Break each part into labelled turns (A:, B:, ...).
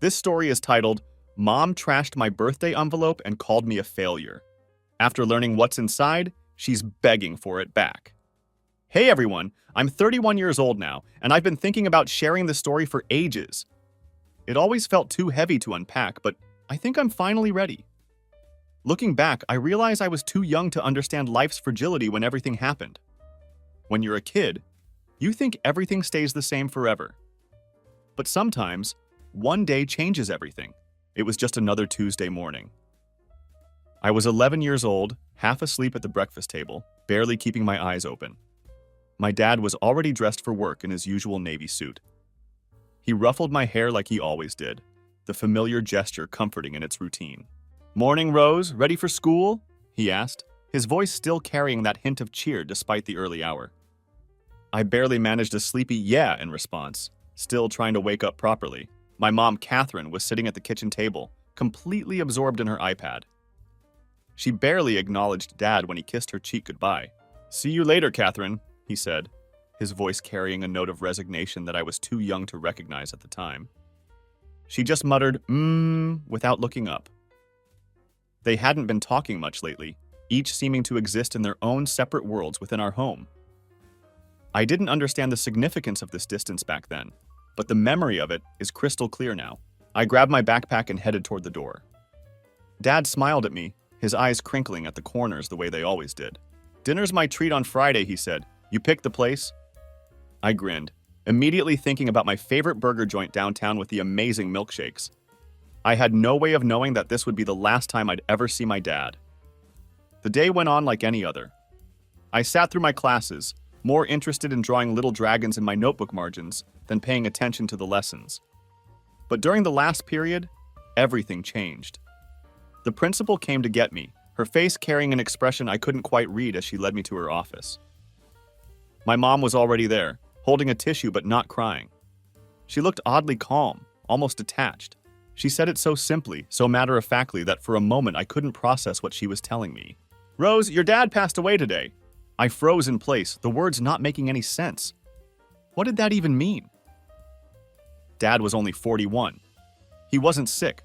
A: This story is titled, Mom Trashed My Birthday Envelope and Called Me a Failure. After learning what's inside, she's begging for it back. Hey everyone, I'm 31 years old now, and I've been thinking about sharing this story for ages. It always felt too heavy to unpack, but I think I'm finally ready. Looking back, I realize I was too young to understand life's fragility when everything happened. When you're a kid, you think everything stays the same forever. But sometimes, one day changes everything. It was just another Tuesday morning. I was 11 years old, half asleep at the breakfast table, barely keeping my eyes open. My dad was already dressed for work in his usual navy suit. He ruffled my hair like he always did, the familiar gesture comforting in its routine. "Morning, Rose, ready for school?" he asked, his voice still carrying that hint of cheer despite the early hour. I barely managed a sleepy yeah in response, still trying to wake up properly. My mom, Catherine, was sitting at the kitchen table, completely absorbed in her iPad. She barely acknowledged Dad when he kissed her cheek goodbye. "See you later, Catherine," he said, his voice carrying a note of resignation that I was too young to recognize at the time. She just muttered, without looking up. They hadn't been talking much lately, each seeming to exist in their own separate worlds within our home. I didn't understand the significance of this distance back then, but the memory of it is crystal clear now. I grabbed my backpack and headed toward the door. Dad smiled at me, his eyes crinkling at the corners the way they always did. "Dinner's my treat on Friday," he said. "You picked the place?" I grinned, immediately thinking about my favorite burger joint downtown with the amazing milkshakes. I had no way of knowing that this would be the last time I'd ever see my dad. The day went on like any other. I sat through my classes, more interested in drawing little dragons in my notebook margins than paying attention to the lessons. But during the last period, everything changed. The principal came to get me, her face carrying an expression I couldn't quite read as she led me to her office. My mom was already there, holding a tissue but not crying. She looked oddly calm, almost detached. She said it so simply, so matter-of-factly that for a moment I couldn't process what she was telling me. "Rose, your dad passed away today." I froze in place, the words not making any sense. What did that even mean? Dad was only 41. He wasn't sick.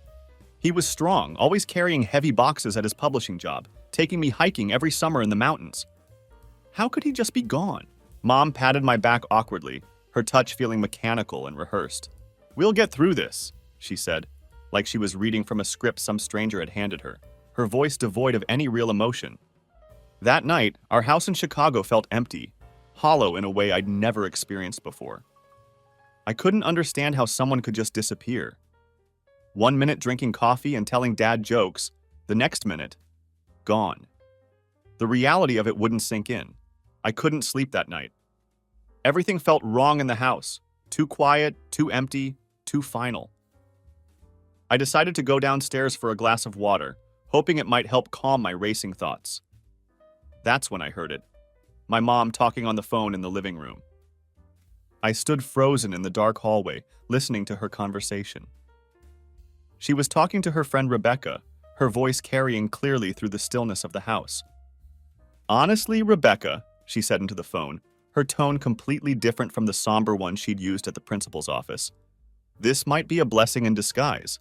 A: He was strong, always carrying heavy boxes at his publishing job, taking me hiking every summer in the mountains. How could he just be gone? Mom patted my back awkwardly, her touch feeling mechanical and rehearsed. "We'll get through this," she said, like she was reading from a script some stranger had handed her, her voice devoid of any real emotion. That night, our house in Chicago felt empty, hollow in a way I'd never experienced before. I couldn't understand how someone could just disappear. 1 minute drinking coffee and telling Dad jokes, the next minute, gone. The reality of it wouldn't sink in. I couldn't sleep that night. Everything felt wrong in the house. Too quiet, too empty, too final. I decided to go downstairs for a glass of water, hoping it might help calm my racing thoughts. That's when I heard it. My mom talking on the phone in the living room. I stood frozen in the dark hallway, listening to her conversation. She was talking to her friend Rebecca, her voice carrying clearly through the stillness of the house. "Honestly, Rebecca," she said into the phone, her tone completely different from the somber one she'd used at the principal's office. "This might be a blessing in disguise."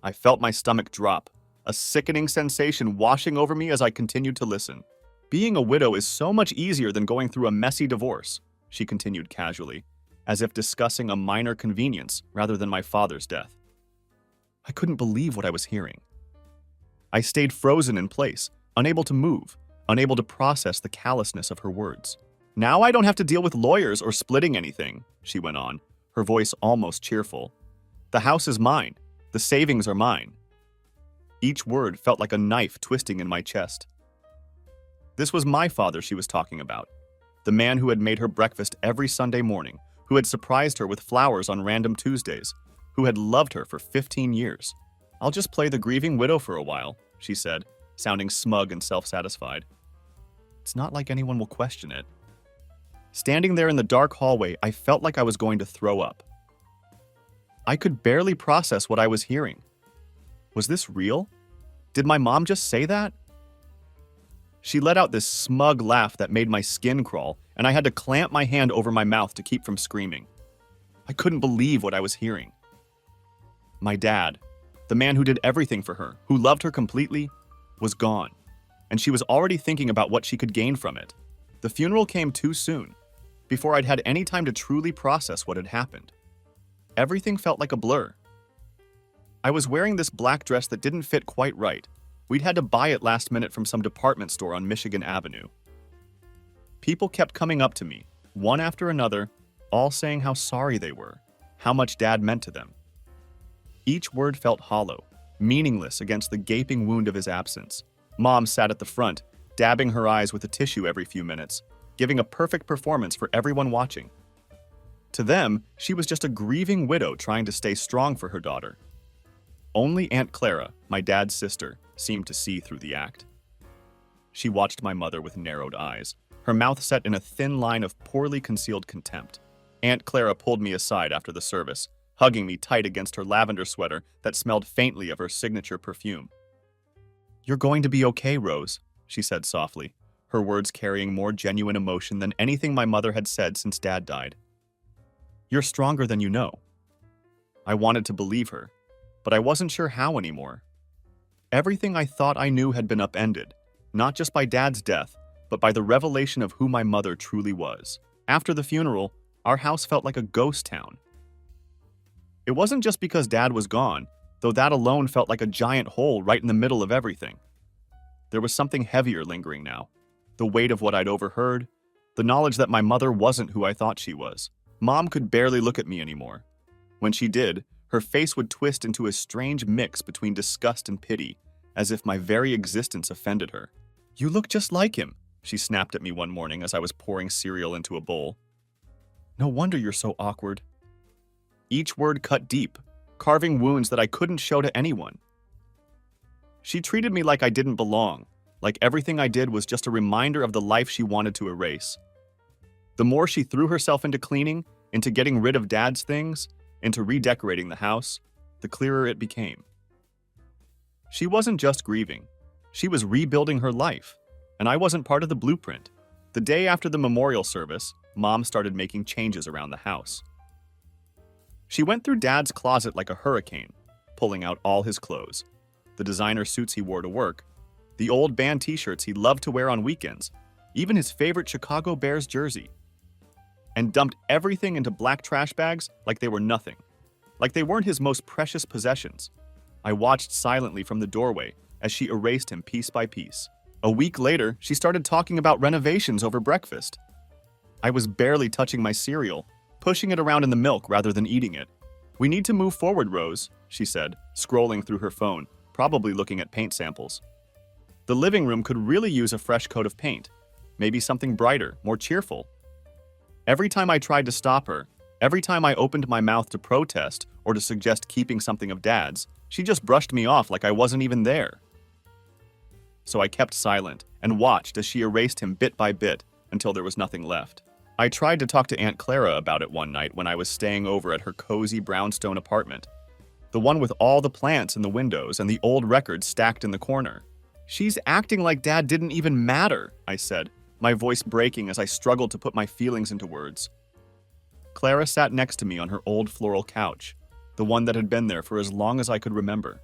A: I felt my stomach drop, a sickening sensation washing over me as I continued to listen. "Being a widow is so much easier than going through a messy divorce," she continued casually, as if discussing a minor convenience rather than my father's death. I couldn't believe what I was hearing. I stayed frozen in place, unable to move, unable to process the callousness of her words. "Now I don't have to deal with lawyers or splitting anything," she went on, her voice almost cheerful. "The house is mine. The savings are mine." Each word felt like a knife twisting in my chest. This was my father she was talking about, the man who had made her breakfast every Sunday morning, who had surprised her with flowers on random Tuesdays, who had loved her for 15 years. "I'll just play the grieving widow for a while," she said, sounding smug and self-satisfied. "It's not like anyone will question it." Standing there in the dark hallway, I felt like I was going to throw up. I could barely process what I was hearing. Was this real? Did my mom just say that? She let out this smug laugh that made my skin crawl, and I had to clamp my hand over my mouth to keep from screaming. I couldn't believe what I was hearing. My dad, the man who did everything for her, who loved her completely, was gone, and she was already thinking about what she could gain from it. The funeral came too soon, before I'd had any time to truly process what had happened. Everything felt like a blur. I was wearing this black dress that didn't fit quite right. We'd had to buy it last minute from some department store on Michigan Avenue. People kept coming up to me, one after another, all saying how sorry they were, how much Dad meant to them. Each word felt hollow, meaningless against the gaping wound of his absence. Mom sat at the front, dabbing her eyes with a tissue every few minutes, giving a perfect performance for everyone watching. To them, she was just a grieving widow trying to stay strong for her daughter. Only Aunt Clara, my dad's sister, seemed to see through the act. She watched my mother with narrowed eyes, her mouth set in a thin line of poorly concealed contempt. Aunt Clara pulled me aside after the service, hugging me tight against her lavender sweater that smelled faintly of her signature perfume. "You're going to be okay, Rose," she said softly, her words carrying more genuine emotion than anything my mother had said since Dad died. "You're stronger than you know." I wanted to believe her, but I wasn't sure how anymore. Everything I thought I knew had been upended, not just by Dad's death, but by the revelation of who my mother truly was. After the funeral, our house felt like a ghost town. It wasn't just because Dad was gone, though that alone felt like a giant hole right in the middle of everything. There was something heavier lingering now, the weight of what I'd overheard, the knowledge that my mother wasn't who I thought she was. Mom could barely look at me anymore. When she did, her face would twist into a strange mix between disgust and pity, as if my very existence offended her. "You look just like him," she snapped at me one morning as I was pouring cereal into a bowl. "No wonder you're so awkward." Each word cut deep, carving wounds that I couldn't show to anyone. She treated me like I didn't belong, like everything I did was just a reminder of the life she wanted to erase. The more she threw herself into cleaning, into getting rid of Dad's things, into redecorating the house, the clearer it became. She wasn't just grieving. She was rebuilding her life, and I wasn't part of the blueprint. The day after the memorial service, Mom started making changes around the house. She went through Dad's closet like a hurricane, pulling out all his clothes, the designer suits he wore to work, the old band t-shirts he loved to wear on weekends, even his favorite Chicago Bears jersey, and dumped everything into black trash bags like they were nothing, like they weren't his most precious possessions. I watched silently from the doorway as she erased him piece by piece. A week later, she started talking about renovations over breakfast. I was barely touching my cereal, pushing it around in the milk rather than eating it. "We need to move forward, Rose," she said, scrolling through her phone, probably looking at paint samples. The living room could really use a fresh coat of paint, maybe something brighter, more cheerful. Every time I tried to stop her, every time I opened my mouth to protest or to suggest keeping something of Dad's, she just brushed me off like I wasn't even there. So I kept silent and watched as she erased him bit by bit until there was nothing left. I tried to talk to Aunt Clara about it one night when I was staying over at her cozy brownstone apartment, the one with all the plants in the windows and the old records stacked in the corner. "She's acting like Dad didn't even matter," I said, my voice breaking as I struggled to put my feelings into words. Clara sat next to me on her old floral couch, the one that had been there for as long as I could remember.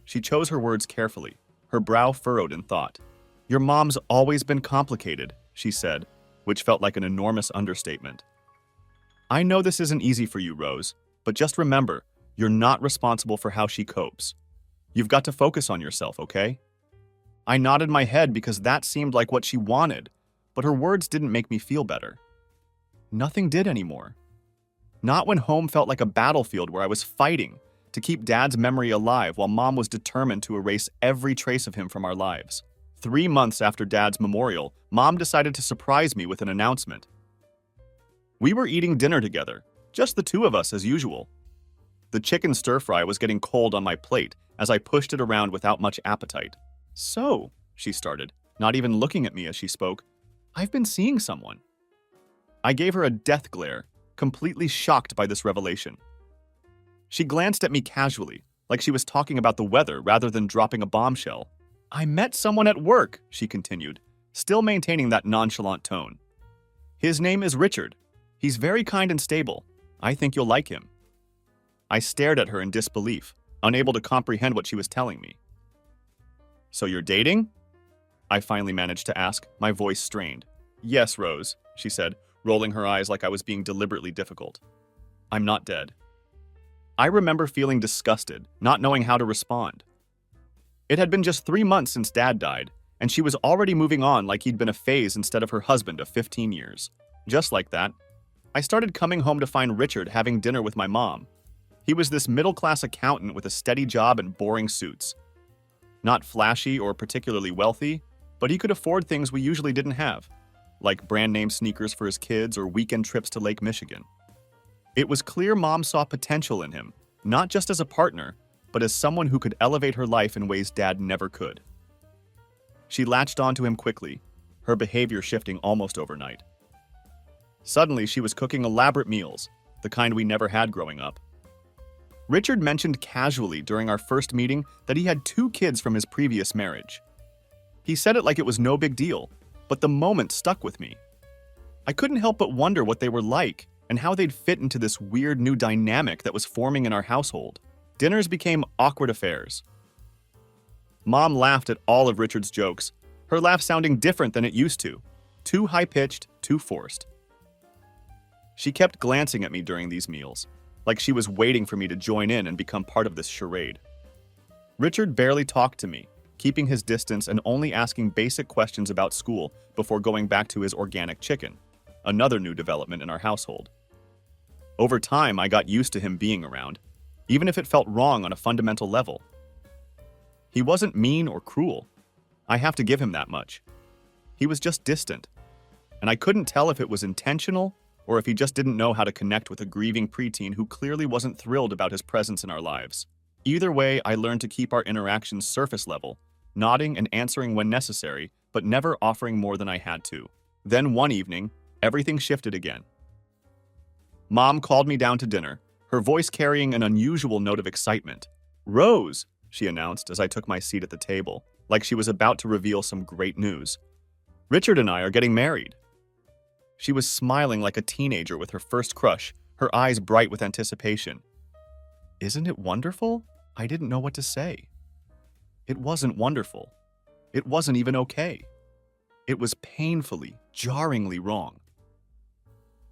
A: She chose her words carefully, her brow furrowed in thought. "Your mom's always been complicated," she said, which felt like an enormous understatement. "I know this isn't easy for you, Rose, but just remember, you're not responsible for how she copes. You've got to focus on yourself, okay?" I nodded my head because that seemed like what she wanted, but her words didn't make me feel better. Nothing did anymore. Not when home felt like a battlefield where I was fighting to keep Dad's memory alive while Mom was determined to erase every trace of him from our lives. 3 months after Dad's memorial, Mom decided to surprise me with an announcement. We were eating dinner together, just the two of us as usual. The chicken stir-fry was getting cold on my plate as I pushed it around without much appetite. "So," she started, not even looking at me as she spoke, "I've been seeing someone." I gave her a death glare, completely shocked by this revelation. She glanced at me casually, like she was talking about the weather rather than dropping a bombshell. "I met someone at work," she continued, still maintaining that nonchalant tone. "His name is Richard. He's very kind and stable. I think you'll like him." I stared at her in disbelief, unable to comprehend what she was telling me. "So you're dating?" I finally managed to ask, my voice strained. "Yes, Rose," she said, rolling her eyes like I was being deliberately difficult. "I'm not dead." I remember feeling disgusted, not knowing how to respond. It had been just 3 months since Dad died, and she was already moving on like he'd been a phase instead of her husband of 15 years. Just like that, I started coming home to find Richard having dinner with my mom. He was this middle-class accountant with a steady job and boring suits. Not flashy or particularly wealthy, but he could afford things we usually didn't have, like brand-name sneakers for his kids or weekend trips to Lake Michigan. It was clear Mom saw potential in him, not just as a partner, but as someone who could elevate her life in ways Dad never could. She latched onto him quickly, her behavior shifting almost overnight. Suddenly, she was cooking elaborate meals, the kind we never had growing up. Richard mentioned casually during our first meeting that he had 2 kids from his previous marriage. He said it like it was no big deal, but the moment stuck with me. I couldn't help but wonder what they were like and how they'd fit into this weird new dynamic that was forming in our household. Dinners became awkward affairs. Mom laughed at all of Richard's jokes, her laugh sounding different than it used to, too high-pitched, too forced. She kept glancing at me during these meals, like she was waiting for me to join in and become part of this charade. Richard barely talked to me, keeping his distance and only asking basic questions about school before going back to his organic chicken, another new development in our household. Over time, I got used to him being around, even if it felt wrong on a fundamental level. He wasn't mean or cruel. I have to give him that much. He was just distant, and I couldn't tell if it was intentional or if he just didn't know how to connect with a grieving preteen who clearly wasn't thrilled about his presence in our lives. Either way, I learned to keep our interactions surface level, nodding and answering when necessary, but never offering more than I had to. Then one evening, everything shifted again. Mom called me down to dinner, her voice carrying an unusual note of excitement. "Rose," she announced as I took my seat at the table, like she was about to reveal some great news. "Richard and I are getting married." She was smiling like a teenager with her first crush, her eyes bright with anticipation. "Isn't it wonderful?" I didn't know what to say. It wasn't wonderful. It wasn't even okay. It was painfully, jarringly wrong.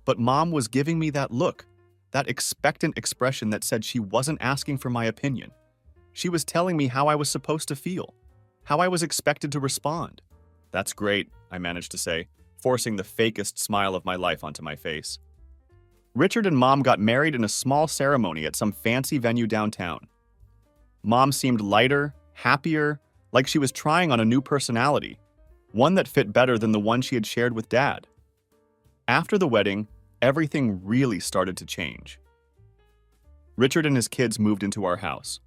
A: But Mom was giving me that look, that expectant expression that said she wasn't asking for my opinion. She was telling me how I was supposed to feel, how I was expected to respond. "That's great," I managed to say, forcing the fakest smile of my life onto my face. Richard and Mom got married in a small ceremony at some fancy venue downtown. Mom seemed lighter, happier, like she was trying on a new personality, one that fit better than the one she had shared with Dad. After the wedding, everything really started to change. Richard and his kids moved into our house.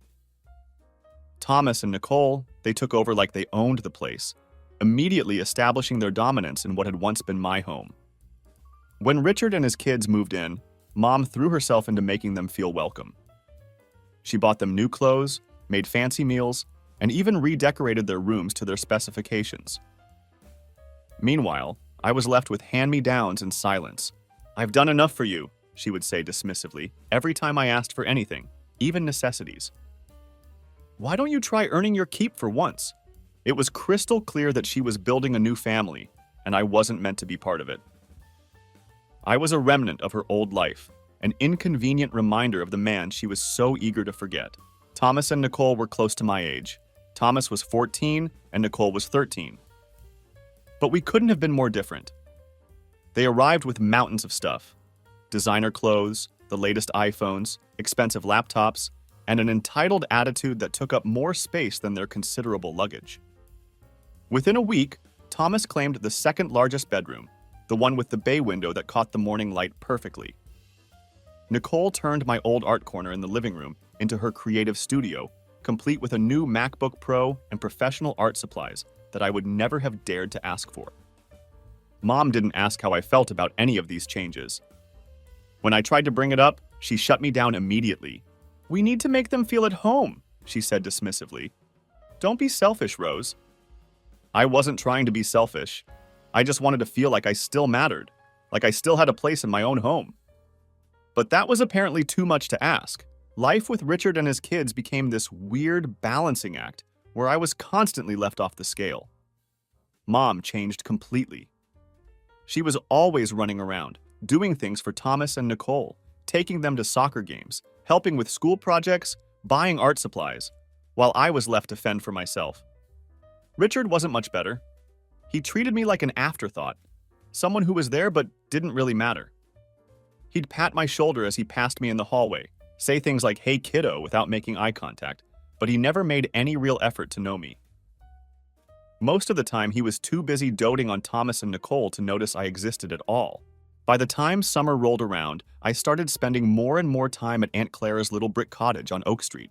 A: Thomas and Nicole, they took over like they owned the place, immediately establishing their dominance in what had once been my home. When Richard and his kids moved in, Mom threw herself into making them feel welcome. She bought them new clothes, made fancy meals, and even redecorated their rooms to their specifications. Meanwhile, I was left with hand-me-downs and silence. "I've done enough for you," she would say dismissively, every time I asked for anything, even necessities. "Why don't you try earning your keep for once?" It was crystal clear that she was building a new family, and I wasn't meant to be part of it. I was a remnant of her old life, an inconvenient reminder of the man she was so eager to forget. Thomas and Nicole were close to my age. Thomas was 14 and Nicole was 13. But we couldn't have been more different. They arrived with mountains of stuff: designer clothes, the latest iPhones, expensive laptops, and an entitled attitude that took up more space than their considerable luggage. Within a week, Thomas claimed the second largest bedroom, the one with the bay window that caught the morning light perfectly. Nicole turned my old art corner in the living room into her creative studio, complete with a new MacBook Pro and professional art supplies that I would never have dared to ask for. Mom didn't ask how I felt about any of these changes. When I tried to bring it up, she shut me down immediately. "We need to make them feel at home," she said dismissively. "Don't be selfish, Rose." I wasn't trying to be selfish. I just wanted to feel like I still mattered, like I still had a place in my own home. But that was apparently too much to ask. Life with Richard and his kids became this weird balancing act where I was constantly left off the scale. Mom changed completely. She was always running around, doing things for Thomas and Nicole, taking them to soccer games, helping with school projects, buying art supplies, while I was left to fend for myself. Richard wasn't much better. He treated me like an afterthought, someone who was there but didn't really matter. He'd pat my shoulder as he passed me in the hallway, say things like, "Hey kiddo," without making eye contact, but he never made any real effort to know me. Most of the time, he was too busy doting on Thomas and Nicole to notice I existed at all. By the time summer rolled around, I started spending more and more time at Aunt Clara's little brick cottage on Oak Street.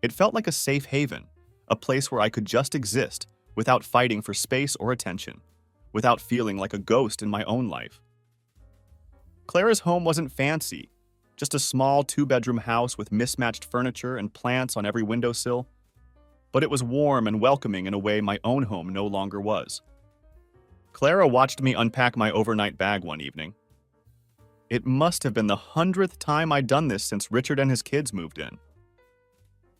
A: It felt like a safe haven, a place where I could just exist without fighting for space or attention, without feeling like a ghost in my own life. Clara's home wasn't fancy, just a small two-bedroom house with mismatched furniture and plants on every windowsill, but it was warm and welcoming in a way my own home no longer was. Clara watched me unpack my overnight bag one evening. It must have been the 100th time I'd done this since Richard and his kids moved in.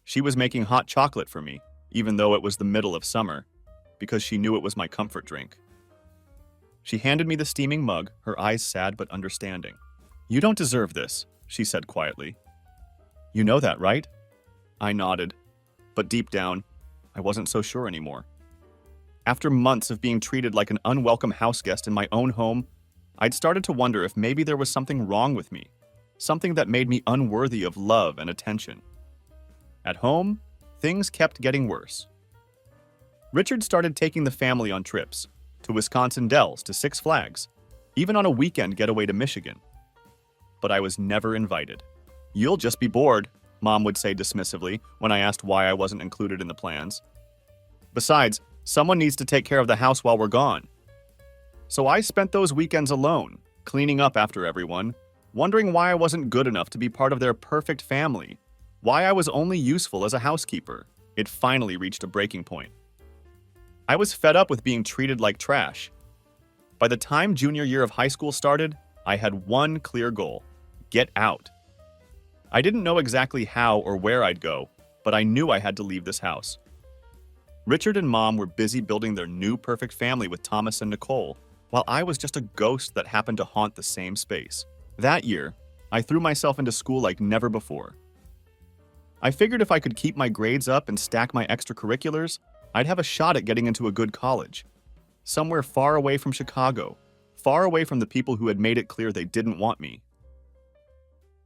A: She was making hot chocolate for me, even though it was the middle of summer, because she knew it was my comfort drink. She handed me the steaming mug, her eyes sad but understanding. "You don't deserve this," she said quietly. "You know that, right?" I nodded, but deep down, I wasn't so sure anymore. After months of being treated like an unwelcome houseguest in my own home, I'd started to wonder if maybe there was something wrong with me, something that made me unworthy of love and attention. At home, things kept getting worse. Richard started taking the family on trips, to Wisconsin Dells, to Six Flags, even on a weekend getaway to Michigan. But I was never invited. "You'll just be bored," Mom would say dismissively when I asked why I wasn't included in the plans. "Besides, someone needs to take care of the house while we're gone." So I spent those weekends alone, cleaning up after everyone, wondering why I wasn't good enough to be part of their perfect family, why I was only useful as a housekeeper. It finally reached a breaking point. I was fed up with being treated like trash. By the time junior year of high school started, I had one clear goal: get out. I didn't know exactly how or where I'd go, but I knew I had to leave this house. Richard and Mom were busy building their new perfect family with Thomas and Nicole, while I was just a ghost that happened to haunt the same space. That year, I threw myself into school like never before. I figured if I could keep my grades up and stack my extracurriculars, I'd have a shot at getting into a good college. Somewhere far away from Chicago, far away from the people who had made it clear they didn't want me.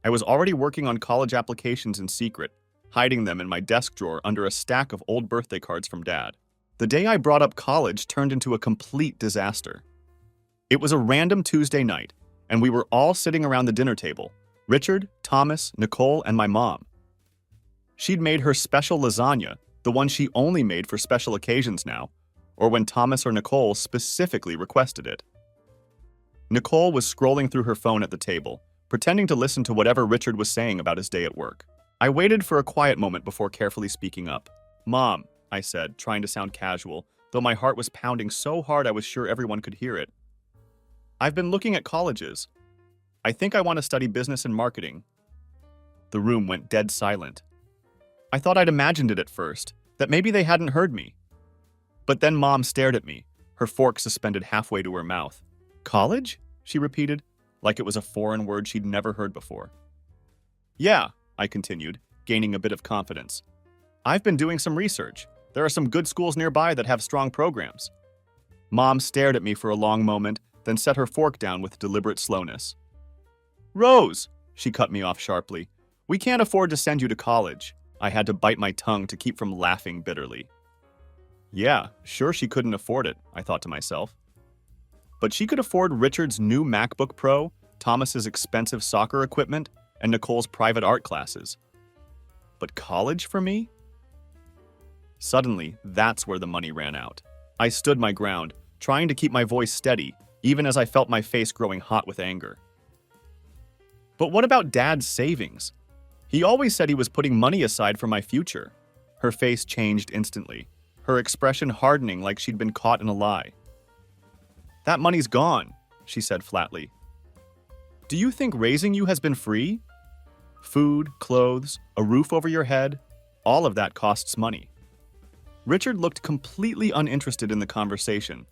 A: I was already working on college applications in secret, hiding them in my desk drawer under a stack of old birthday cards from Dad. The day I brought up college turned into a complete disaster. It was a random Tuesday night, and we were all sitting around the dinner table: Richard, Thomas, Nicole, and my mom. She'd made her special lasagna, the one she only made for special occasions now, or when Thomas or Nicole specifically requested it. Nicole was scrolling through her phone at the table, pretending to listen to whatever Richard was saying about his day at work. I waited for a quiet moment before carefully speaking up. "Mom," I said, trying to sound casual, though my heart was pounding so hard I was sure everyone could hear it. "I've been looking at colleges. I think I want to study business and marketing." The room went dead silent. I thought I'd imagined it at first, that maybe they hadn't heard me. But then Mom stared at me, her fork suspended halfway to her mouth. "College?" she repeated, like it was a foreign word she'd never heard before. "Yeah," I continued, gaining a bit of confidence. "I've been doing some research. There are some good schools nearby that have strong programs." Mom stared at me for a long moment, then set her fork down with deliberate slowness. "Rose," she cut me off sharply, "we can't afford to send you to college." I had to bite my tongue to keep from laughing bitterly. Yeah, sure she couldn't afford it, I thought to myself. But she could afford Richard's new MacBook Pro, Thomas's expensive soccer equipment, and Nicole's private art classes. But college for me? Suddenly, that's where the money ran out. I stood my ground, trying to keep my voice steady, even as I felt my face growing hot with anger. But what about Dad's savings? He always said he was putting money aside for my future. Her face changed instantly, her expression hardening like she'd been caught in a lie. "That money's gone," she said flatly. "Do you think raising you has been free?" Food, clothes, a roof over your head, all of that costs money. Richard looked completely uninterested in the conversation,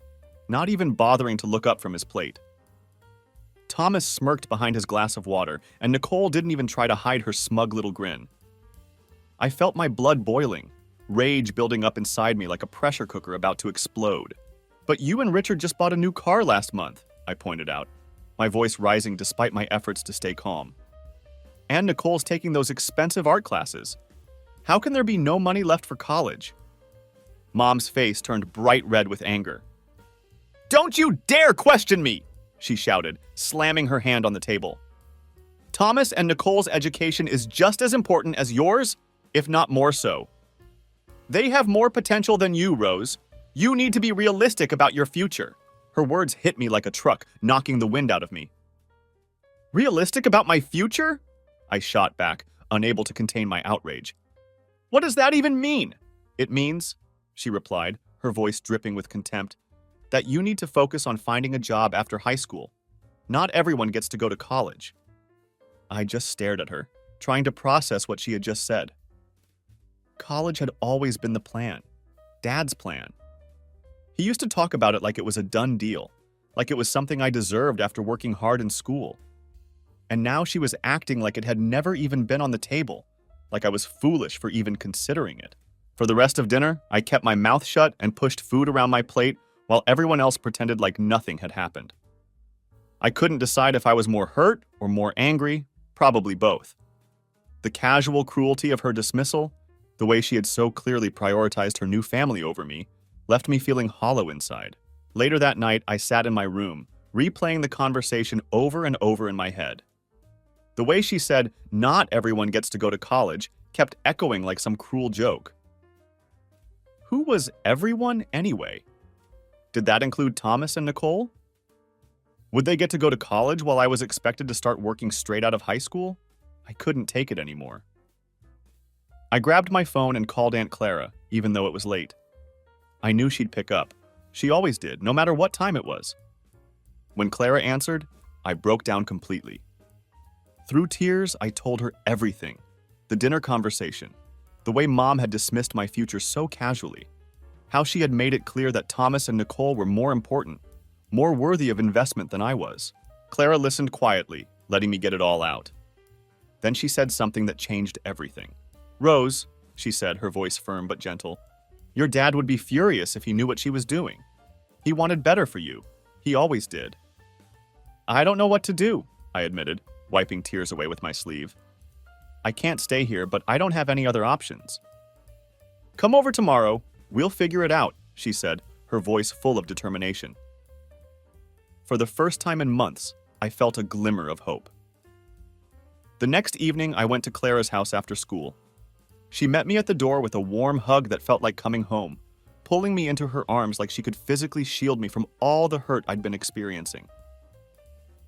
A: not even bothering to look up from his plate. Thomas smirked behind his glass of water, and Nicole didn't even try to hide her smug little grin. I felt my blood boiling, rage building up inside me like a pressure cooker about to explode. "But you and Richard just bought a new car last month," I pointed out, my voice rising despite my efforts to stay calm. "And Nicole's taking those expensive art classes. How can there be no money left for college?" Mom's face turned bright red with anger. "Don't you dare question me!" she shouted, slamming her hand on the table. "Thomas and Nicole's education is just as important as yours, if not more so. They have more potential than you, Rose. You need to be realistic about your future." Her words hit me like a truck, knocking the wind out of me. "Realistic about my future?" I shot back, unable to contain my outrage. "What does that even mean?" "It means," she replied, her voice dripping with contempt, "that you need to focus on finding a job after high school. Not everyone gets to go to college." I just stared at her, trying to process what she had just said. College had always been the plan. Dad's plan. He used to talk about it like it was a done deal, like it was something I deserved after working hard in school. And now she was acting like it had never even been on the table, like I was foolish for even considering it. For the rest of dinner, I kept my mouth shut and pushed food around my plate while everyone else pretended like nothing had happened. I couldn't decide if I was more hurt or more angry, probably both. The casual cruelty of her dismissal, the way she had so clearly prioritized her new family over me, left me feeling hollow inside. Later that night, I sat in my room, replaying the conversation over and over in my head. The way she said, "Not everyone gets to go to college," kept echoing like some cruel joke. Who was everyone anyway? Did that include Thomas and Nicole? Would they get to go to college while I was expected to start working straight out of high school? I couldn't take it anymore. I grabbed my phone and called Aunt Clara, even though it was late. I knew she'd pick up. She always did, no matter what time it was. When Clara answered, I broke down completely. Through tears, I told her everything. The dinner conversation, the way Mom had dismissed my future so casually, how she had made it clear that Thomas and Nicole were more important, more worthy of investment than I was. Clara listened quietly, letting me get it all out. Then she said something that changed everything. "Rose," she said, her voice firm but gentle, "your dad would be furious if he knew what she was doing. He wanted better for you. He always did." "I don't know what to do," I admitted, wiping tears away with my sleeve. "I can't stay here, but I don't have any other options." "Come over tomorrow. We'll figure it out," she said, her voice full of determination. For the first time in months, I felt a glimmer of hope. The next evening, I went to Clara's house after school. She met me at the door with a warm hug that felt like coming home, pulling me into her arms like she could physically shield me from all the hurt I'd been experiencing.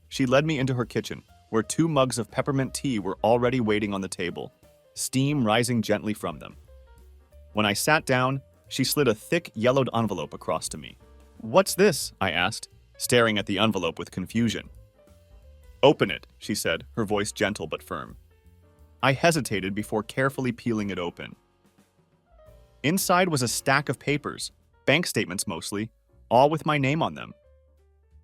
A: She led me into her kitchen, where 2 mugs of peppermint tea were already waiting on the table, steam rising gently from them. When I sat down, she slid a thick, yellowed envelope across to me. "What's this?" I asked, staring at the envelope with confusion. "Open it," she said, her voice gentle but firm. I hesitated before carefully peeling it open. Inside was a stack of papers, bank statements mostly, all with my name on them.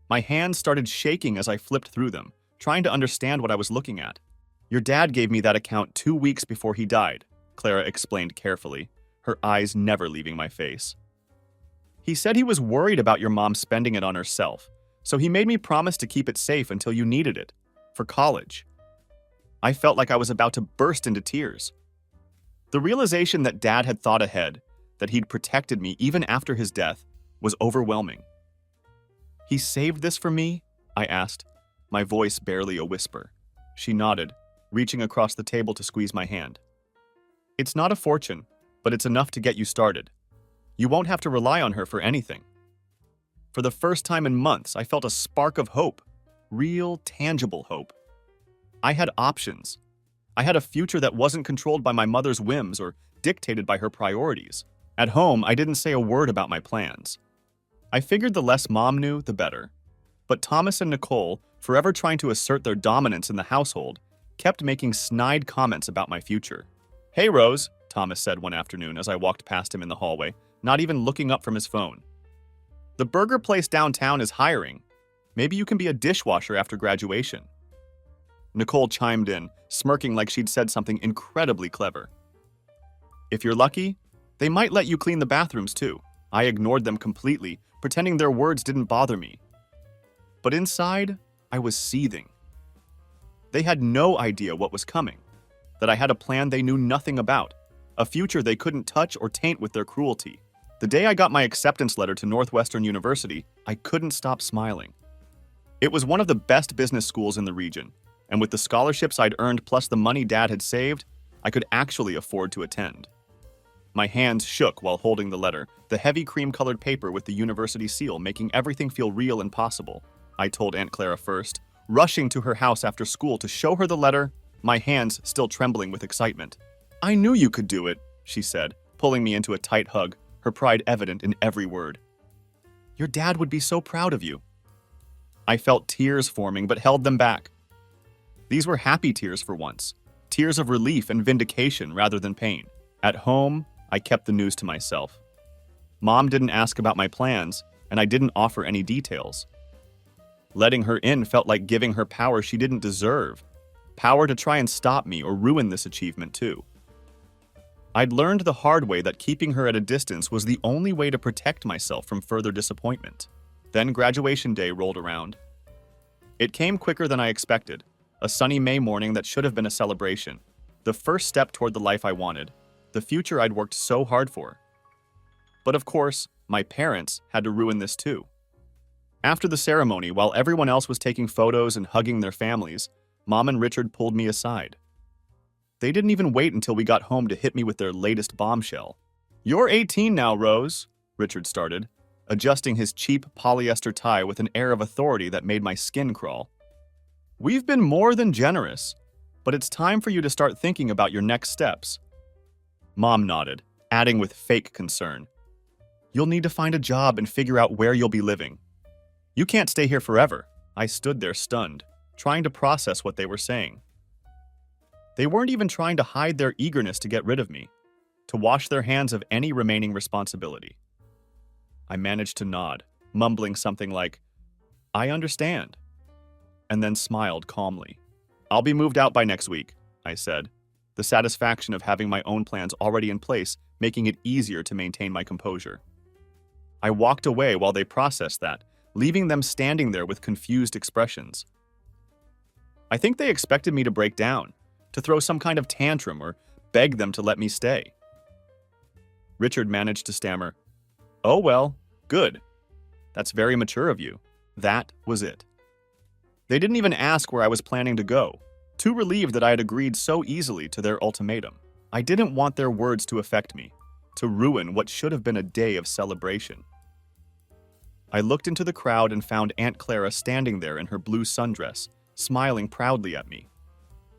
A: My hands started shaking as I flipped through them, trying to understand what I was looking at. "Your dad gave me that account 2 weeks before he died," Clara explained carefully, her eyes never leaving my face. "He said he was worried about your mom spending it on herself, so he made me promise to keep it safe until you needed it, for college." I felt like I was about to burst into tears. The realization that Dad had thought ahead, that he'd protected me even after his death, was overwhelming. "He saved this for me?" I asked, my voice barely a whisper. She nodded, reaching across the table to squeeze my hand. "It's not a fortune, but it's enough to get you started. You won't have to rely on her for anything." For the first time in months, I felt a spark of hope, real, tangible hope. I had options. I had a future that wasn't controlled by my mother's whims or dictated by her priorities. At home, I didn't say a word about my plans. I figured the less Mom knew, the better. But Thomas and Nicole, forever trying to assert their dominance in the household, kept making snide comments about my future. "Hey, Rose," Thomas said one afternoon as I walked past him in the hallway, not even looking up from his phone. "The burger place downtown is hiring. Maybe you can be a dishwasher after graduation." Nicole chimed in, smirking like she'd said something incredibly clever. "If you're lucky, they might let you clean the bathrooms too." I ignored them completely, pretending their words didn't bother me. But inside, I was seething. They had no idea what was coming, that I had a plan they knew nothing about, a future they couldn't touch or taint with their cruelty. The day I got my acceptance letter to Northwestern University, I couldn't stop smiling. It was one of the best business schools in the region, and with the scholarships I'd earned plus the money Dad had saved, I could actually afford to attend. My hands shook while holding the letter, the heavy cream-colored paper with the university seal making everything feel real and possible. I told Aunt Clara first, rushing to her house after school to show her the letter, my hands still trembling with excitement. "I knew you could do it," she said, pulling me into a tight hug, her pride evident in every word. "Your dad would be so proud of you." I felt tears forming but held them back. These were happy tears for once, tears of relief and vindication rather than pain. At home, I kept the news to myself. Mom didn't ask about my plans, and I didn't offer any details. Letting her in felt like giving her power she didn't deserve, power to try and stop me or ruin this achievement too. I'd learned the hard way that keeping her at a distance was the only way to protect myself from further disappointment. Then graduation day rolled around. It came quicker than I expected, a sunny May morning that should have been a celebration, the first step toward the life I wanted, the future I'd worked so hard for. But of course, my parents had to ruin this too. After the ceremony, while everyone else was taking photos and hugging their families, Mom and Richard pulled me aside. They didn't even wait until we got home to hit me with their latest bombshell. "You're 18 now, Rose," Richard started, adjusting his cheap polyester tie with an air of authority that made my skin crawl. "We've been more than generous, but it's time for you to start thinking about your next steps." Mom nodded, adding with fake concern, "You'll need to find a job and figure out where you'll be living. You can't stay here forever." I stood there stunned, trying to process what they were saying. They weren't even trying to hide their eagerness to get rid of me, to wash their hands of any remaining responsibility. I managed to nod, mumbling something like, "I understand," and then smiled calmly. "I'll be moved out by next week," I said, the satisfaction of having my own plans already in place, making it easier to maintain my composure. I walked away while they processed that, leaving them standing there with confused expressions. I think they expected me to break down, to throw some kind of tantrum or beg them to let me stay. Richard managed to stammer, "Oh well, good. That's very mature of you." That was it. They didn't even ask where I was planning to go, too relieved that I had agreed so easily to their ultimatum. I didn't want their words to affect me, to ruin what should have been a day of celebration. I looked into the crowd and found Aunt Clara standing there in her blue sundress, smiling proudly at me.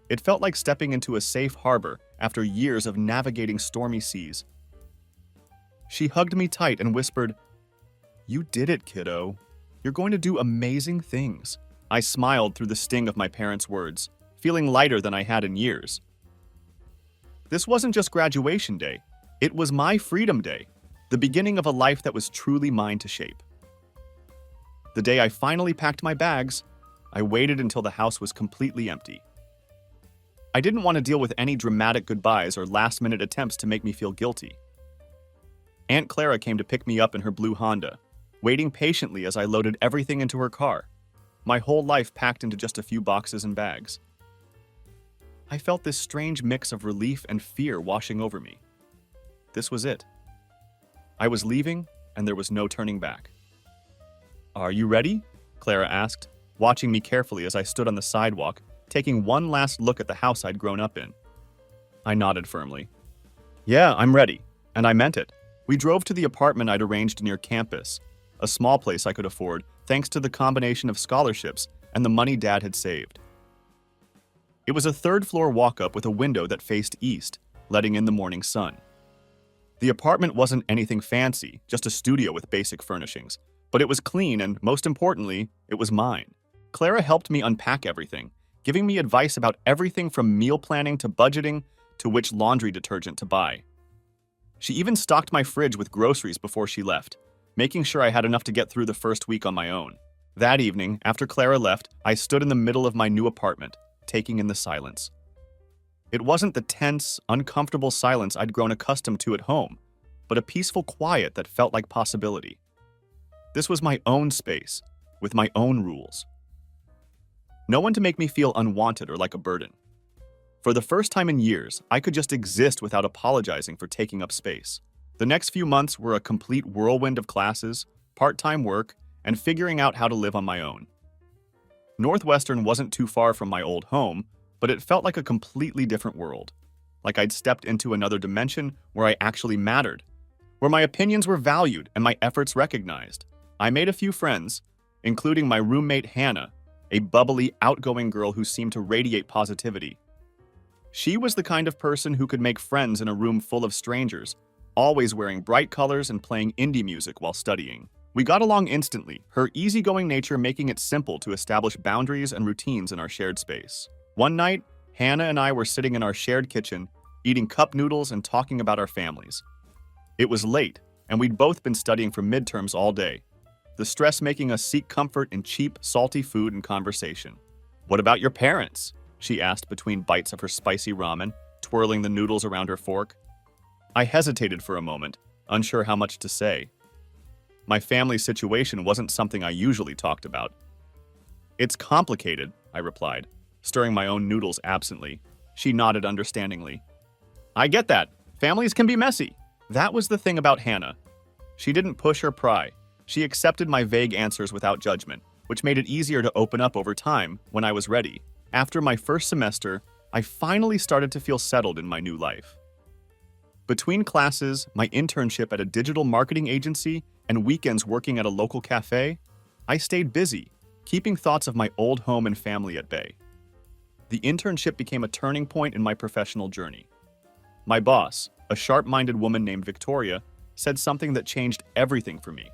A: It felt like stepping into a safe harbor after years of navigating stormy seas. She hugged me tight and whispered, "You did it, kiddo. You're going to do amazing things." I smiled through the sting of my parents' words, feeling lighter than I had in years. This wasn't just graduation day. It was my freedom day, the beginning of a life that was truly mine to shape. The day I finally packed my bags, I waited until the house was completely empty. I didn't want to deal with any dramatic goodbyes or last-minute attempts to make me feel guilty. Aunt Clara came to pick me up in her blue Honda, waiting patiently as I loaded everything into her car, my whole life packed into just a few boxes and bags. I felt this strange mix of relief and fear washing over me. This was it. I was leaving, and there was no turning back. "Are you ready?" Clara asked, watching me carefully as I stood on the sidewalk, taking one last look at the house I'd grown up in. I nodded firmly. "Yeah, I'm ready," and I meant it. We drove to the apartment I'd arranged near campus, a small place I could afford thanks to the combination of scholarships and the money Dad had saved. It was a third-floor walk-up with a window that faced east, letting in the morning sun. The apartment wasn't anything fancy, just a studio with basic furnishings, but it was clean and, most importantly, it was mine. Clara helped me unpack everything, giving me advice about everything from meal planning to budgeting to which laundry detergent to buy. She even stocked my fridge with groceries before she left, making sure I had enough to get through the first week on my own. That evening, after Clara left, I stood in the middle of my new apartment, taking in the silence. It wasn't the tense, uncomfortable silence I'd grown accustomed to at home, but a peaceful quiet that felt like possibility. This was my own space, with my own rules. No one to make me feel unwanted or like a burden. For the first time in years, I could just exist without apologizing for taking up space. The next few months were a complete whirlwind of classes, part-time work, and figuring out how to live on my own. Northwestern wasn't too far from my old home, but it felt like a completely different world. Like I'd stepped into another dimension where I actually mattered, where my opinions were valued and my efforts recognized. I made a few friends, including my roommate Hannah, a bubbly, outgoing girl who seemed to radiate positivity. She was the kind of person who could make friends in a room full of strangers, always wearing bright colors and playing indie music while studying. We got along instantly, her easygoing nature making it simple to establish boundaries and routines in our shared space. One night, Hannah and I were sitting in our shared kitchen, eating cup noodles and talking about our families. It was late, and we'd both been studying for midterms all day, the stress making us seek comfort in cheap, salty food and conversation. "What about your parents?" she asked between bites of her spicy ramen, twirling the noodles around her fork. I hesitated for a moment, unsure how much to say. My family situation wasn't something I usually talked about. "It's complicated," I replied, stirring my own noodles absently. She nodded understandingly. "I get that. Families can be messy." That was the thing about Hannah. She didn't push or pry. She accepted my vague answers without judgment, which made it easier to open up over time when I was ready. After my first semester, I finally started to feel settled in my new life. Between classes, my internship at a digital marketing agency, and weekends working at a local cafe, I stayed busy, keeping thoughts of my old home and family at bay. The internship became a turning point in my professional journey. My boss, a sharp-minded woman named Victoria, said something that changed everything for me.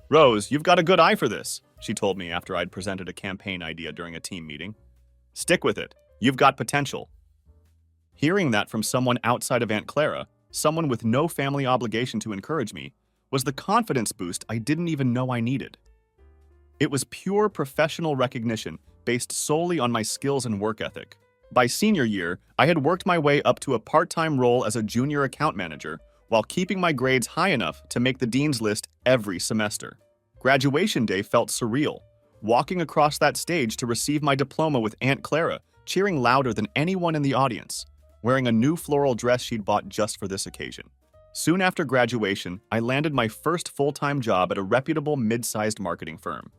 A: "Rose, you've got a good eye for this," she told me after I'd presented a campaign idea during a team meeting. "Stick with it. You've got potential." Hearing that from someone outside of Aunt Clara, someone with no family obligation to encourage me, was the confidence boost I didn't even know I needed. It was pure professional recognition based solely on my skills and work ethic. By senior year, I had worked my way up to a part-time role as a junior account manager while keeping my grades high enough to make the dean's list every semester. Graduation day felt surreal, walking across that stage to receive my diploma with Aunt Clara, cheering louder than anyone in the audience, wearing a new floral dress she'd bought just for this occasion. Soon after graduation, I landed my first full-time job at a reputable mid-sized marketing firm.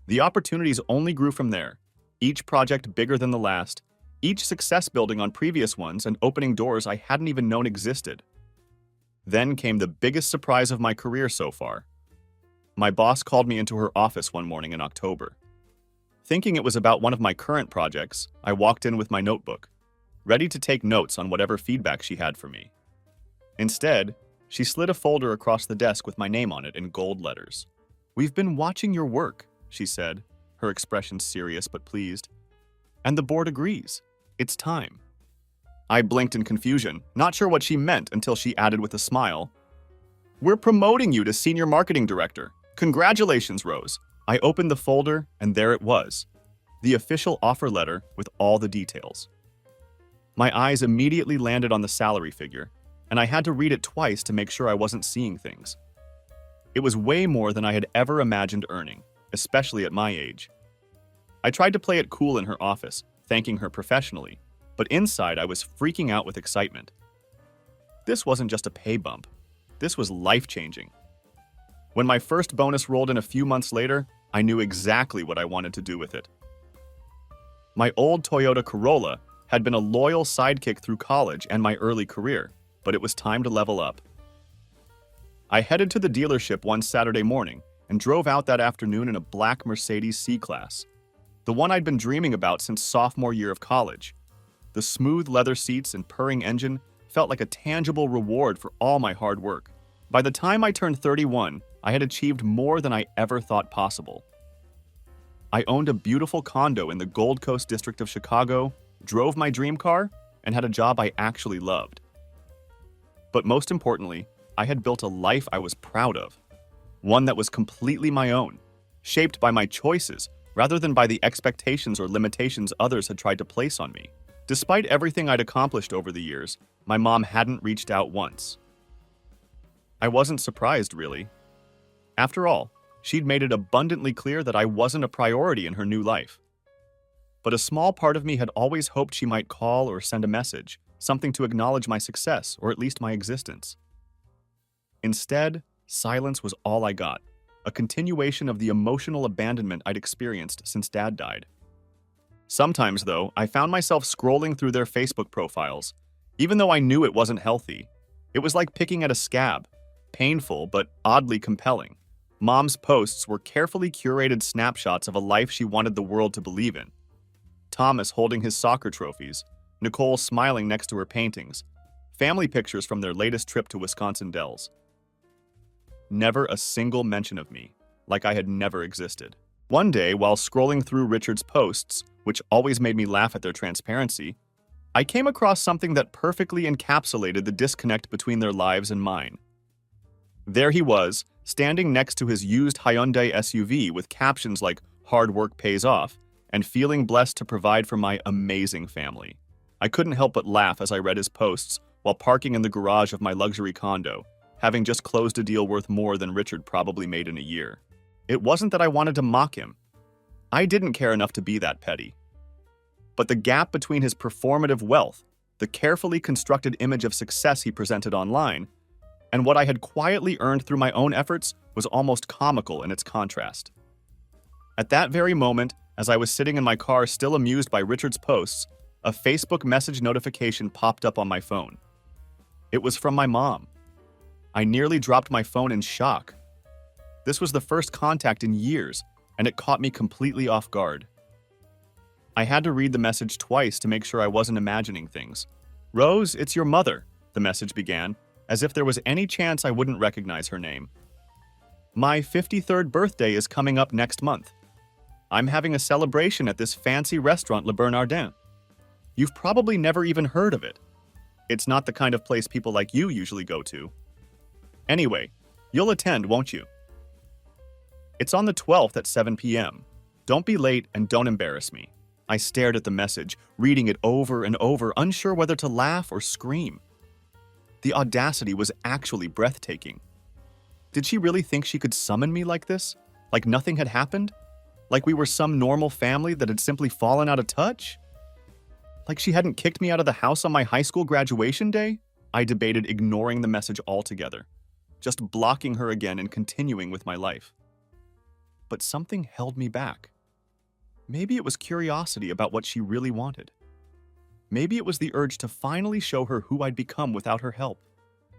A: The opportunities only grew from there, each project bigger than the last, each success building on previous ones and opening doors I hadn't even known existed. Then came the biggest surprise of my career so far. My boss called me into her office one morning in October. Thinking it was about one of my current projects, I walked in with my notebook, ready to take notes on whatever feedback she had for me. Instead, she slid a folder across the desk with my name on it in gold letters. "We've been watching your work," she said, her expression serious but pleased. "And the board agrees. It's time." I blinked in confusion, not sure what she meant until she added with a smile, "We're promoting you to Senior Marketing Director. Congratulations, Rose." I opened the folder, and there it was, the official offer letter with all the details. My eyes immediately landed on the salary figure, and I had to read it twice to make sure I wasn't seeing things. It was way more than I had ever imagined earning, especially at my age. I tried to play it cool in her office, thanking her professionally, but inside I was freaking out with excitement. This wasn't just a pay bump. This was life-changing. When my first bonus rolled in a few months later, I knew exactly what I wanted to do with it. My old Toyota Corolla had been a loyal sidekick through college and my early career, but it was time to level up. I headed to the dealership one Saturday morning and drove out that afternoon in a black Mercedes C-Class, the one I'd been dreaming about since sophomore year of college. The smooth leather seats and purring engine felt like a tangible reward for all my hard work. By the time I turned 31, I had achieved more than I ever thought possible. I owned a beautiful condo in the Gold Coast district of Chicago, drove my dream car, and had a job I actually loved. But most importantly, I had built a life I was proud of, one that was completely my own, shaped by my choices rather than by the expectations or limitations others had tried to place on me. Despite everything I'd accomplished over the years, my mom hadn't reached out once. I wasn't surprised, really. After all, she'd made it abundantly clear that I wasn't a priority in her new life. But a small part of me had always hoped she might call or send a message, something to acknowledge my success, or at least my existence. Instead, silence was all I got, a continuation of the emotional abandonment I'd experienced since Dad died. Sometimes, though, I found myself scrolling through their Facebook profiles, even though I knew it wasn't healthy. It was like picking at a scab, painful but oddly compelling. Mom's posts were carefully curated snapshots of a life she wanted the world to believe in. Thomas holding his soccer trophies, Nicole smiling next to her paintings, family pictures from their latest trip to Wisconsin Dells. Never a single mention of me, like I had never existed. One day, while scrolling through Richard's posts, which always made me laugh at their transparency, I came across something that perfectly encapsulated the disconnect between their lives and mine. There he was, standing next to his used Hyundai SUV with captions like "Hard work pays off" and "Feeling blessed to provide for my amazing family." I couldn't help but laugh as I read his posts while parking in the garage of my luxury condo, having just closed a deal worth more than Richard probably made in a year. It wasn't that I wanted to mock him. I didn't care enough to be that petty. But the gap between his performative wealth, the carefully constructed image of success he presented online, and what I had quietly earned through my own efforts was almost comical in its contrast. At that very moment, as I was sitting in my car still amused by Richard's posts, a Facebook message notification popped up on my phone. It was from my mom. I nearly dropped my phone in shock. This was the first contact in years, and it caught me completely off guard. I had to read the message twice to make sure I wasn't imagining things. "Rose, it's your mother," the message began, as if there was any chance I wouldn't recognize her name. "My 53rd birthday is coming up next month. I'm having a celebration at this fancy restaurant Le Bernardin. You've probably never even heard of it. It's not the kind of place people like you usually go to. Anyway, you'll attend, won't you? It's on the 12th at 7 p.m. Don't be late and don't embarrass me." I stared at the message, reading it over and over, unsure whether to laugh or scream. The audacity was actually breathtaking. Did she really think she could summon me like this? Like nothing had happened? Like we were some normal family that had simply fallen out of touch? Like she hadn't kicked me out of the house on my high school graduation day? I debated ignoring the message altogether, just blocking her again and continuing with my life. But something held me back. Maybe it was curiosity about what she really wanted. Maybe it was the urge to finally show her who I'd become without her help,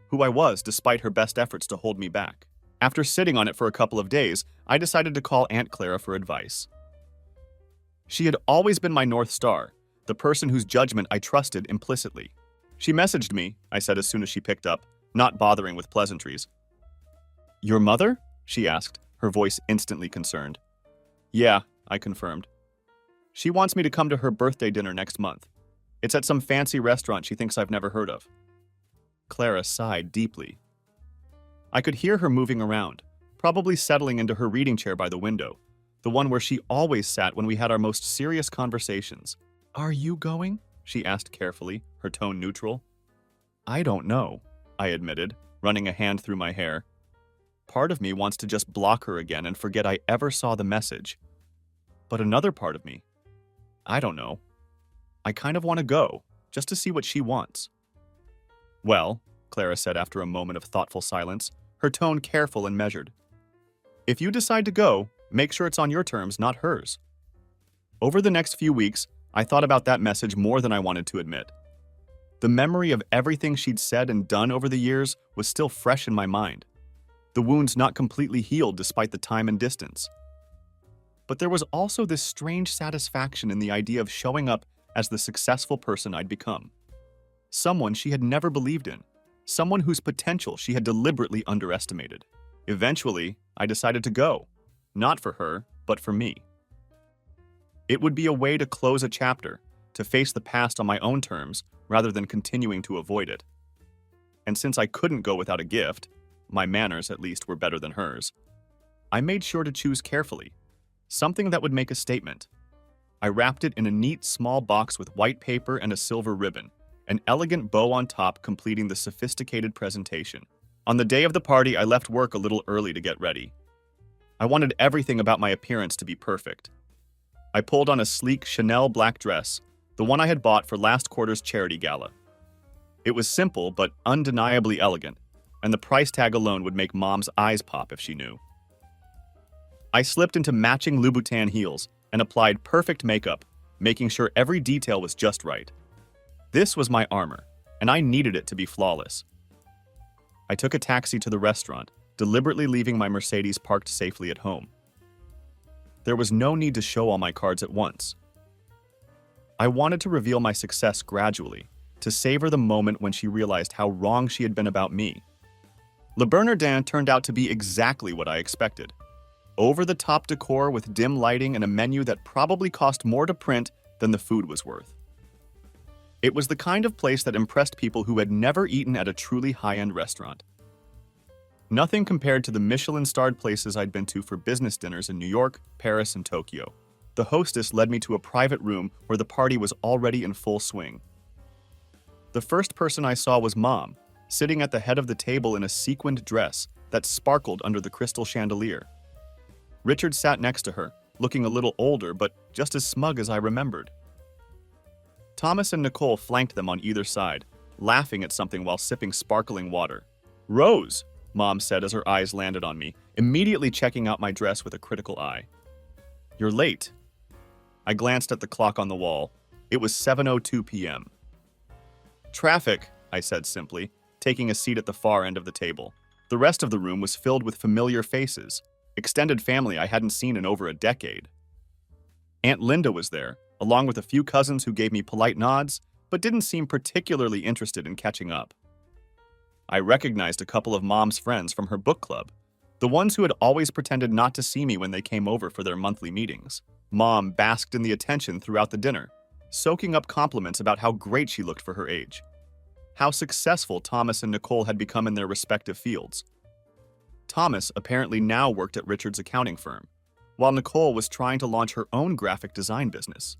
A: who I was despite her best efforts to hold me back. After sitting on it for a couple of days, I decided to call Aunt Clara for advice. She had always been my North Star, the person whose judgment I trusted implicitly. "She messaged me," I said as soon as she picked up, not bothering with pleasantries. "Your mother?" she asked, her voice instantly concerned. "Yeah," I confirmed. "She wants me to come to her birthday dinner next month. It's at some fancy restaurant she thinks I've never heard of." Clara sighed deeply. I could hear her moving around, probably settling into her reading chair by the window, the one where she always sat when we had our most serious conversations. "Are you going?" she asked carefully, her tone neutral. "I don't know," I admitted, running a hand through my hair. Part of me wants to just block her again and forget I ever saw the message. But another part of me, I don't know. I kind of want to go, just to see what she wants. "Well," Clara said after a moment of thoughtful silence, her tone careful and measured, "if you decide to go, make sure it's on your terms, not hers." Over the next few weeks, I thought about that message more than I wanted to admit. The memory of everything she'd said and done over the years was still fresh in my mind, the wounds not completely healed despite the time and distance. But there was also this strange satisfaction in the idea of showing up as the successful person I'd become. Someone she had never believed in, someone whose potential she had deliberately underestimated. Eventually, I decided to go, not for her, but for me. It would be a way to close a chapter, to face the past on my own terms rather than continuing to avoid it. And since I couldn't go without a gift, my manners at least were better than hers, I made sure to choose carefully, something that would make a statement. I wrapped it in a neat small box with white paper and a silver ribbon, an elegant bow on top completing the sophisticated presentation. On the day of the party, I left work a little early to get ready. I wanted everything about my appearance to be perfect. I pulled on a sleek Chanel black dress, the one I had bought for last quarter's charity gala. It was simple but undeniably elegant, and the price tag alone would make Mom's eyes pop if she knew. I slipped into matching Louboutin heels and applied perfect makeup, making sure every detail was just right. This was my armor, and I needed it to be flawless. I took a taxi to the restaurant, deliberately leaving my Mercedes parked safely at home. There was no need to show all my cards at once. I wanted to reveal my success gradually, to savor the moment when she realized how wrong she had been about me. Le Bernardin turned out to be exactly what I expected. Over-the-top decor with dim lighting and a menu that probably cost more to print than the food was worth. It was the kind of place that impressed people who had never eaten at a truly high-end restaurant. Nothing compared to the Michelin-starred places I'd been to for business dinners in New York, Paris, and Tokyo. The hostess led me to a private room where the party was already in full swing. The first person I saw was Mom, sitting at the head of the table in a sequined dress that sparkled under the crystal chandelier. Richard sat next to her, looking a little older but just as smug as I remembered. Thomas and Nicole flanked them on either side, laughing at something while sipping sparkling water. "Rose," Mom said as her eyes landed on me, immediately checking out my dress with a critical eye. "You're late." I glanced at the clock on the wall. It was 7:02 p.m. "Traffic," I said simply, taking a seat at the far end of the table. The rest of the room was filled with familiar faces, extended family I hadn't seen in over a decade. Aunt Linda was there, along with a few cousins who gave me polite nods, but didn't seem particularly interested in catching up. I recognized a couple of Mom's friends from her book club, the ones who had always pretended not to see me when they came over for their monthly meetings. Mom basked in the attention throughout the dinner, soaking up compliments about how great she looked for her age, how successful Thomas and Nicole had become in their respective fields. Thomas apparently now worked at Richard's accounting firm, while Nicole was trying to launch her own graphic design business.